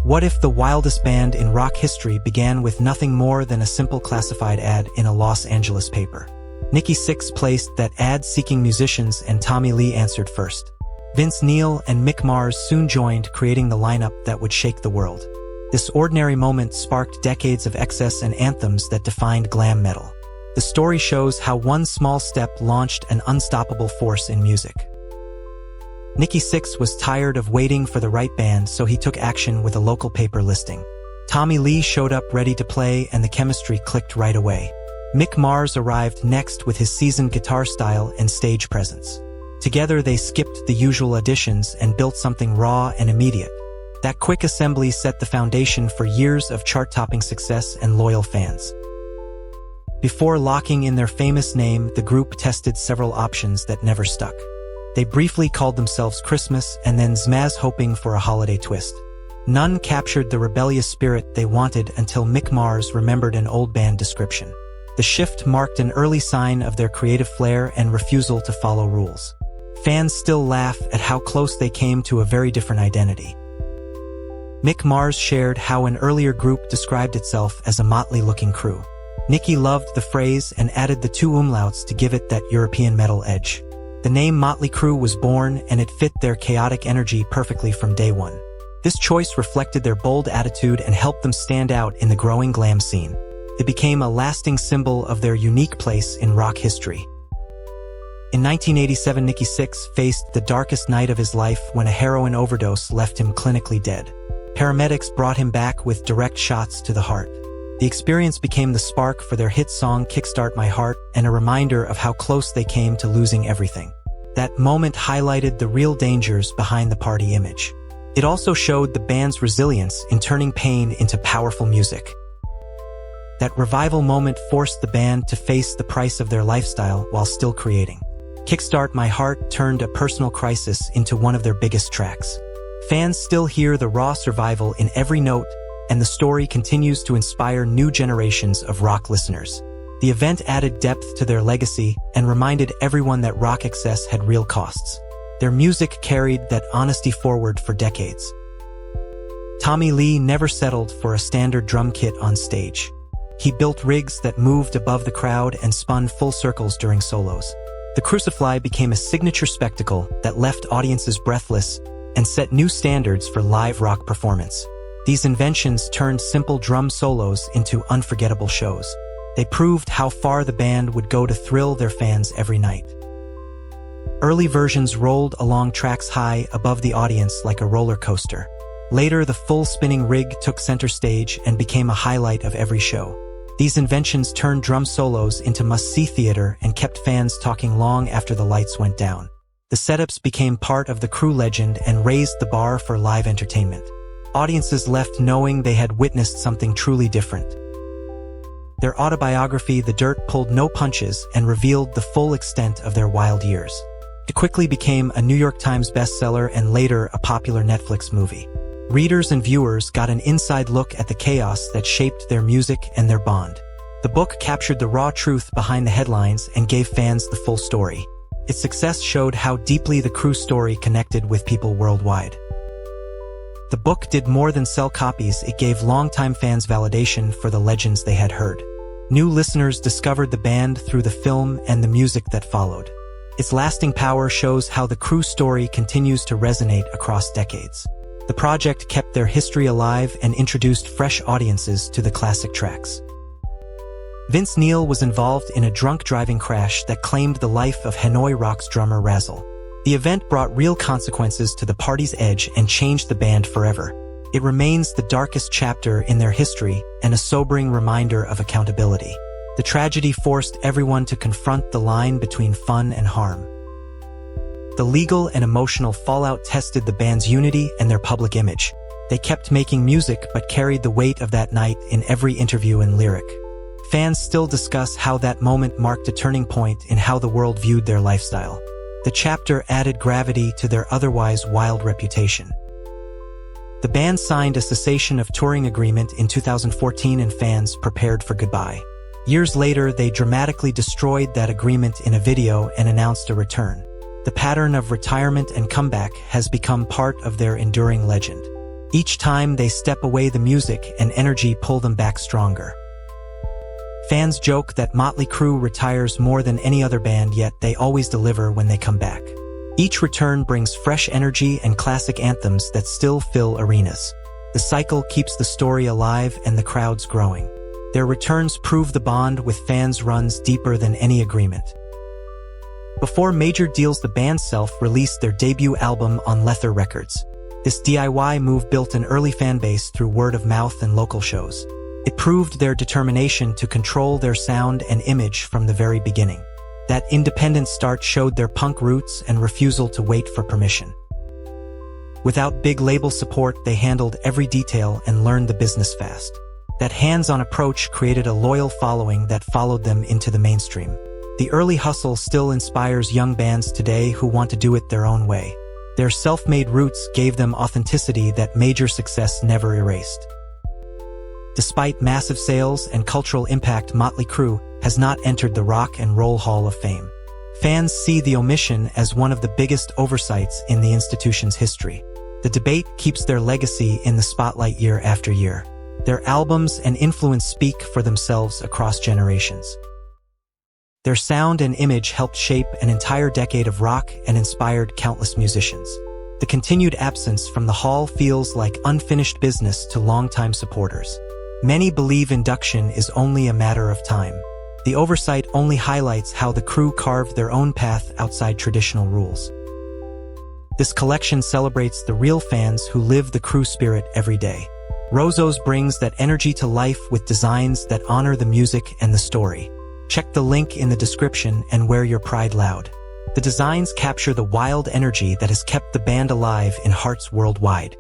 What if the wildest band in rock history began with nothing more than a simple classified ad in a Los Angeles paper? Nikki Sixx placed that ad seeking musicians, and Tommy Lee answered first. Vince Neil and Mick Mars soon joined, creating the lineup that would shake the world. This ordinary moment sparked decades of excess and anthems that defined glam metal. The story shows how one small step launched an unstoppable force in music. Nikki Sixx was tired of waiting for the right band, so he took action with a local paper listing. Tommy Lee showed up ready to play, and the chemistry clicked right away. Mick Mars arrived next with his seasoned guitar style and stage presence. Together they skipped the usual additions and built something raw and immediate. That quick assembly set the foundation for years of chart-topping success and loyal fans. Before locking in their famous name, the group tested several options that never stuck. They briefly called themselves Christmas and then Zmaz, hoping for a holiday twist. None captured the rebellious spirit they wanted until Mick Mars remembered an old band description. The shift marked an early sign of their creative flair and refusal to follow rules. Fans still laugh at how close they came to a very different identity. Mick Mars shared how an earlier group described itself as a motley-looking crew. Nikki loved the phrase and added the 2 umlauts to give it that European metal edge. The name Motley Crue was born, and it fit their chaotic energy perfectly from day one. This choice reflected their bold attitude and helped them stand out in the growing glam scene. It became a lasting symbol of their unique place in rock history. In 1987, Nikki Sixx faced the darkest night of his life when a heroin overdose left him clinically dead. Paramedics brought him back with direct shots to the heart. The experience became the spark for their hit song Kickstart My Heart, and a reminder of how close they came to losing everything. That moment highlighted the real dangers behind the party image. It also showed the band's resilience in turning pain into powerful music. That revival moment forced the band to face the price of their lifestyle while still creating. Kickstart My Heart turned a personal crisis into one of their biggest tracks. Fans still hear the raw survival in every note, and the story continues to inspire new generations of rock listeners. The event added depth to their legacy and reminded everyone that rock excess had real costs. Their music carried that honesty forward for decades. Tommy Lee never settled for a standard drum kit on stage. He built rigs that moved above the crowd and spun full circles during solos. The Crucifly became a signature spectacle that left audiences breathless and set new standards for live rock performance. These inventions turned simple drum solos into unforgettable shows. They proved how far the band would go to thrill their fans every night. Early versions rolled along tracks high above the audience like a roller coaster. Later, the full spinning rig took center stage and became a highlight of every show. These inventions turned drum solos into must-see theater and kept fans talking long after the lights went down. The setups became part of the Crue legend and raised the bar for live entertainment. Audiences left knowing they had witnessed something truly different. Their autobiography, The Dirt, pulled no punches and revealed the full extent of their wild years. It quickly became a New York Times bestseller and later a popular Netflix movie. Readers and viewers got an inside look at the chaos that shaped their music and their bond. The book captured the raw truth behind the headlines and gave fans the full story. Its success showed how deeply the Crue story connected with people worldwide. The book did more than sell copies, it gave longtime fans validation for the legends they had heard. New listeners discovered the band through the film and the music that followed. Its lasting power shows how the Crue story continues to resonate across decades. The project kept their history alive and introduced fresh audiences to the classic tracks. Vince Neil was involved in a drunk driving crash that claimed the life of Hanoi Rocks drummer Razzle. The event brought real consequences to the party's edge and changed the band forever. It remains the darkest chapter in their history and a sobering reminder of accountability. The tragedy forced everyone to confront the line between fun and harm. The legal and emotional fallout tested the band's unity and their public image. They kept making music but carried the weight of that night in every interview and lyric. Fans still discuss how that moment marked a turning point in how the world viewed their lifestyle. The chapter added gravity to their otherwise wild reputation. The band signed a cessation of touring agreement in 2014 and fans prepared for goodbye. Years later, they dramatically destroyed that agreement in a video and announced a return. The pattern of retirement and comeback has become part of their enduring legend. Each time they step away, the music and energy pull them back stronger. Fans joke that Motley Crue retires more than any other band, yet they always deliver when they come back. Each return brings fresh energy and classic anthems that still fill arenas. The cycle keeps the story alive and the crowds growing. Their returns prove the bond with fans runs deeper than any agreement. Before major deals, the band self-released their debut album on Leather Records. This DIY move built an early fan base through word of mouth and local shows. It proved their determination to control their sound and image from the very beginning. That independent start showed their punk roots and refusal to wait for permission. Without big label support, they handled every detail and learned the business fast. That hands-on approach created a loyal following that followed them into the mainstream. The early hustle still inspires young bands today who want to do it their own way. Their self-made roots gave them authenticity that major success never erased. Despite massive sales and cultural impact, Motley Crue has not entered the Rock and Roll Hall of Fame. Fans see the omission as one of the biggest oversights in the institution's history. The debate keeps their legacy in the spotlight year after year. Their albums and influence speak for themselves across generations. Their sound and image helped shape an entire decade of rock and inspired countless musicians. The continued absence from the hall feels like unfinished business to longtime supporters. Many believe induction is only a matter of time. The oversight only highlights how the crew carved their own path outside traditional rules. This collection celebrates the real fans who live the crew spirit every day. Rozos brings that energy to life with designs that honor the music and the story. Check the link in the description and wear your pride loud. The designs capture the wild energy that has kept the band alive in hearts worldwide.